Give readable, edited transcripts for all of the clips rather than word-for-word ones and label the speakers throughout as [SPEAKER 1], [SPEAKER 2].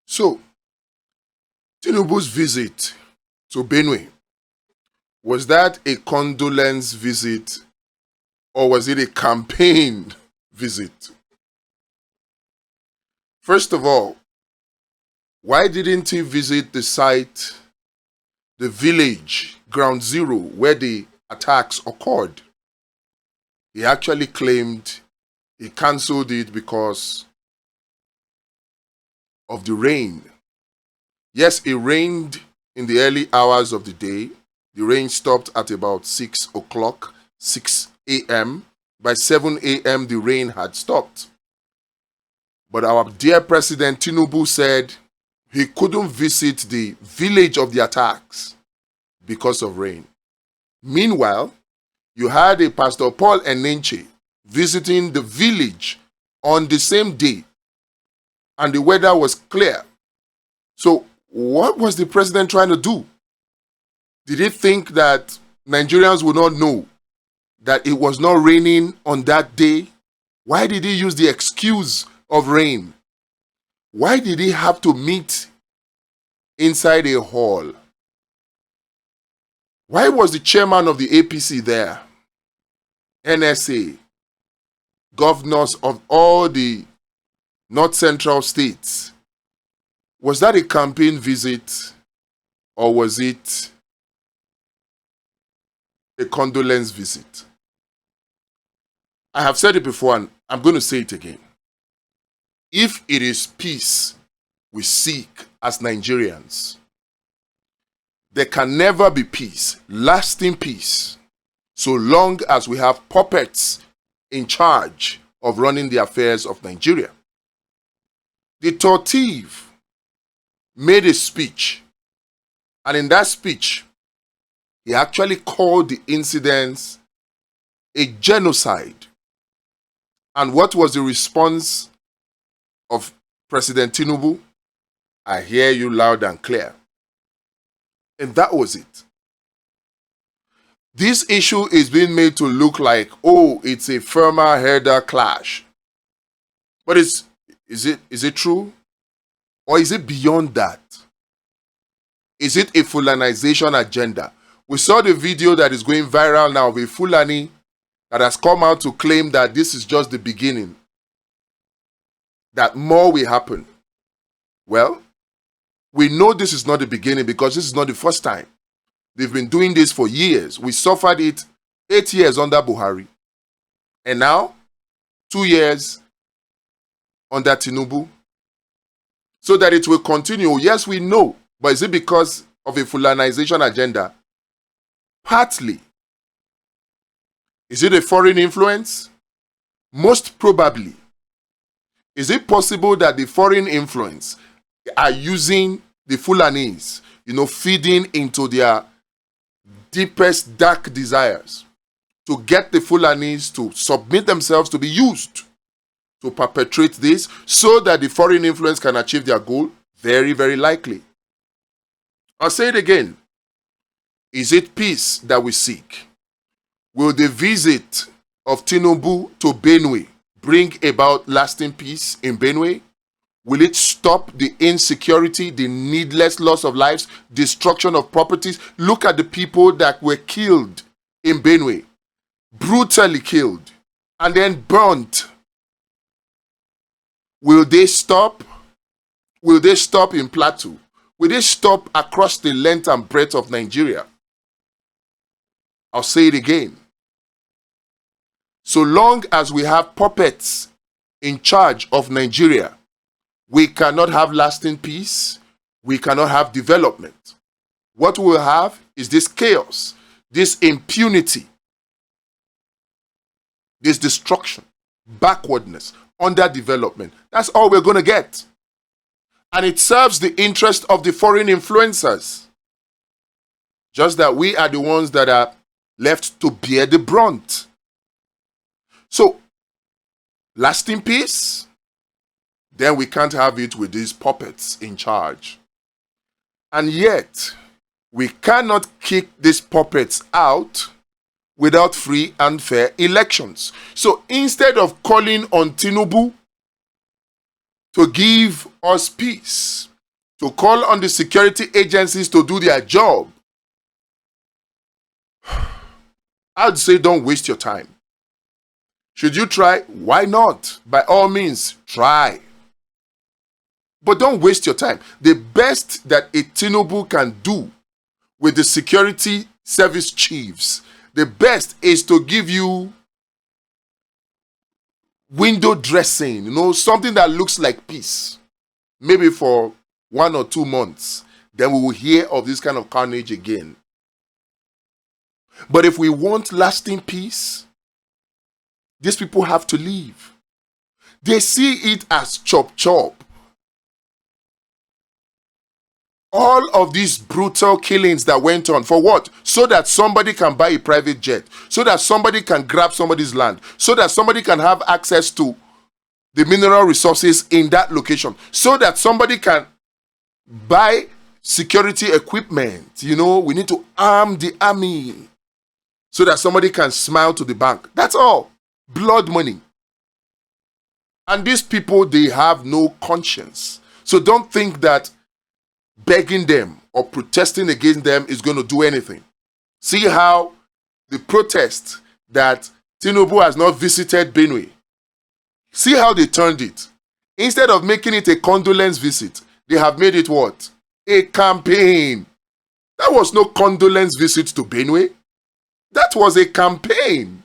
[SPEAKER 1] So, Tinubu's visit to Benue, was that a condolence visit or was it a campaign visit? First of all, why didn't he visit the site, the village, ground zero, where the attacks occurred? He actually claimed he cancelled it because of the rain. Yes, it rained in the early hours of the day. The rain stopped at about 6 o'clock, 6 a.m. By 7 a.m., the rain had stopped. But our dear President Tinubu said he couldn't visit the village of the attacks because of rain. Meanwhile, you had a Pastor Paul Enenche visiting the village on the same day, and the weather was clear. So what was the president trying to do? Did he think that Nigerians would not know that it was not raining on that day? Why did he use the excuse of rain? Why did he have to meet inside a hall? Why was the chairman of the APC there? NSA, governors of all the North Central states. Was that a campaign visit or was it a condolence visit? I have said it before and I'm going to say it again. If it is peace we seek as Nigerians, there can never be peace, lasting peace, so long as we have puppets in charge of running the affairs of Nigeria. The Tortiv made a speech, and in that speech, he actually called the incidents a genocide. And what was the response of President Tinubu? I hear you loud and clear. And that was it. This issue is being made to look like, oh, it's a firmer herder clash. But is it true? Or is it beyond that? Is it a Fulanization agenda? We saw the video that is going viral now of a Fulani that has come out to claim that this is just the beginning, that more will happen. Well, we know this is not the beginning because this is not the first time. They've been doing this for years. We suffered it 8 years under Buhari. And now, 2 years under Tinubu. So that it will continue. Yes, we know. But is it because of a Fulanization agenda? Partly. Is it a foreign influence? Most probably. Is it possible that the foreign influence are using the Fulanis, feeding into their deepest dark desires to get the Fulanis to submit themselves to be used to perpetrate this so that the foreign influence can achieve their goal? Very, very likely. I'll say it again. Is it peace that we seek? Will the visit of Tinubu to Benue bring about lasting peace in Benue? Will it stop the insecurity, the needless loss of lives, destruction of properties? Look at the people that were killed in Benue, brutally killed, and then burnt. Will they stop? Will they stop in Plateau? Will they stop across the length and breadth of Nigeria? I'll say it again. So long as we have puppets in charge of Nigeria, we cannot have lasting peace. We cannot have development. What we'll have is this chaos, this impunity, this destruction, backwardness, underdevelopment. That's all we're going to get. And it serves the interest of the foreign influencers. Just that we are the ones that are left to bear the brunt. So, lasting peace? Then we can't have it with these puppets in charge. And yet, we cannot kick these puppets out without free and fair elections. So instead of calling on Tinubu to give us peace, to call on the security agencies to do their job. I'd say don't waste your time. Should you try? Why not? By all means, try. But don't waste your time. The best that a Tinubu can do with the security service chiefs, the best is to give you window dressing, something that looks like peace. Maybe for 1 or 2 months. Then we will hear of this kind of carnage again. But if we want lasting peace, these people have to leave. They see it as chop. All of these brutal killings that went on, for what? So that somebody can buy a private jet, so that somebody can grab somebody's land, so that somebody can have access to the mineral resources in that location, so that somebody can buy security equipment. We need to arm the army so that somebody can smile to the bank. That's all. Blood money. And these people, they have no conscience. So don't think that begging them or protesting against them is going to do anything. See how the protest that Tinubu has not visited Benue, see how they turned it. Instead of making it a condolence visit, they have made it what? A campaign. That was no condolence visit to Benue. That was a campaign.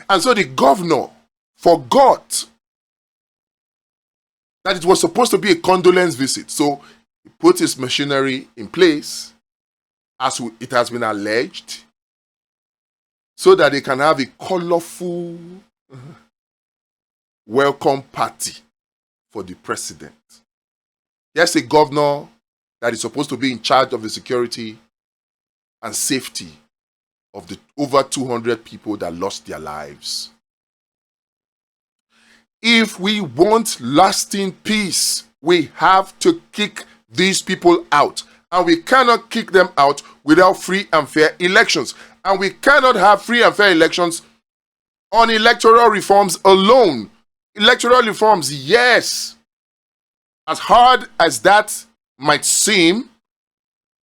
[SPEAKER 1] And so the governor forgot that it was supposed to be a condolence visit. So he put his machinery in place, as it has been alleged, so that they can have a colorful welcome party for the president. Here's a governor that is supposed to be in charge of the security and safety of the over 200 people that lost their lives. If we want lasting peace, we have to kick these people out. And we cannot kick them out without free and fair elections. And we cannot have free and fair elections on electoral reforms alone. Electoral reforms, yes. As hard as that might seem,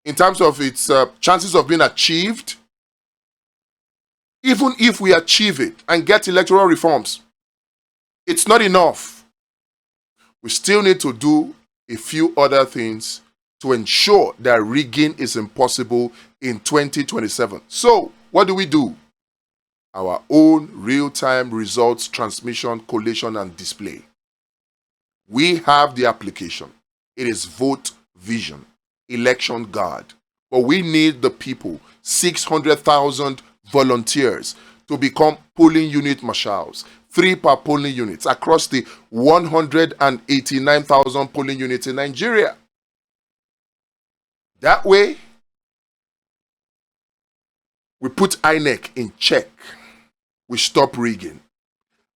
[SPEAKER 1] in terms of its chances of being achieved, even if we achieve it and get electoral reforms, it's not enough. We still need to do a few other things to ensure that rigging is impossible in 2027. So, what do? Our own real-time results transmission, collation, and display. We have the application. It is Vote Vision, Election Guard. But we need the people, 600,000 volunteers, to become polling unit marshals, 3 per polling units across the 189,000 polling units in Nigeria. That way, we put INEC in check. We stop rigging.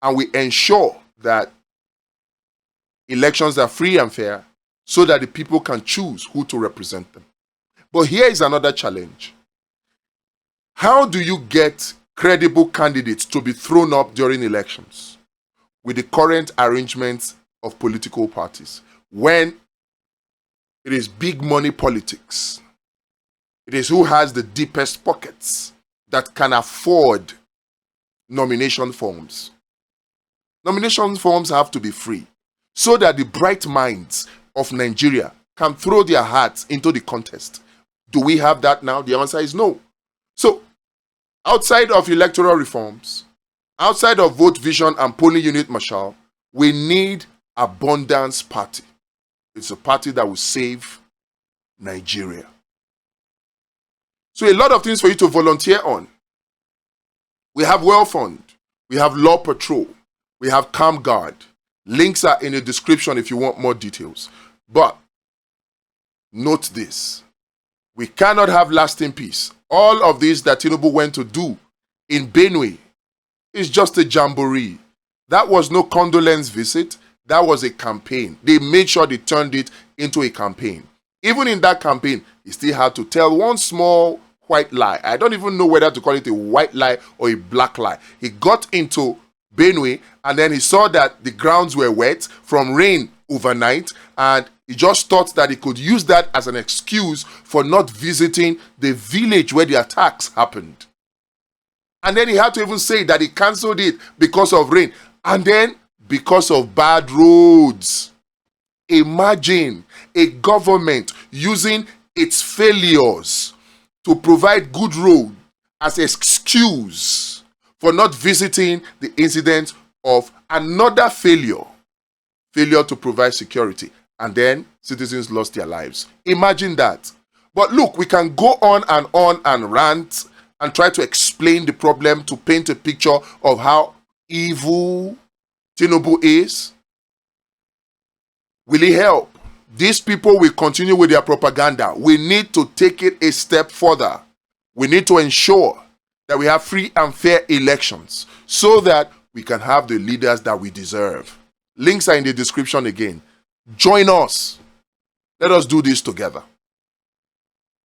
[SPEAKER 1] And we ensure that elections are free and fair so that the people can choose who to represent them. But here is another challenge. How do you get credible candidates to be thrown up during elections with the current arrangements of political parties when it is big money politics? It is who has the deepest pockets that can afford nomination forms. Nomination forms have to be free so that the bright minds of Nigeria can throw their hearts into the contest. Do we have that now? The answer is no. So, outside of electoral reforms, outside of Vote Vision and polling unit marshal, we need Abundance Party. It's a party that will save Nigeria. So a lot of things for you to volunteer on. We have Well Fund, we have Law Patrol, we have Camp Guard. Links are in the description if you want more details. But note this, we cannot have lasting peace. All of this that Tinubu went to do in Benue is just a jamboree. That was no condolence visit. That was a campaign. They made sure they turned it into a campaign. Even in that campaign, he still had to tell one small white lie. I don't even know whether to call it a white lie or a black lie. He got into Benue and then he saw that the grounds were wet from rain overnight and He just thought that he could use that as an excuse for not visiting the village where the attacks happened. And then he had to even say that he cancelled it because of rain. And then because of bad roads. Imagine a government using its failures to provide good road as an excuse for not visiting the incident of another failure to provide security. And then citizens lost their lives. Imagine that. But look, we can go on and rant and try to explain the problem to paint a picture of how evil Tinubu is. Will he help? These people will continue with their propaganda. We need to take it a step further. We need to ensure that we have free and fair elections so that we can have the leaders that we deserve. Links are in the description again. Join us. Let us do this together.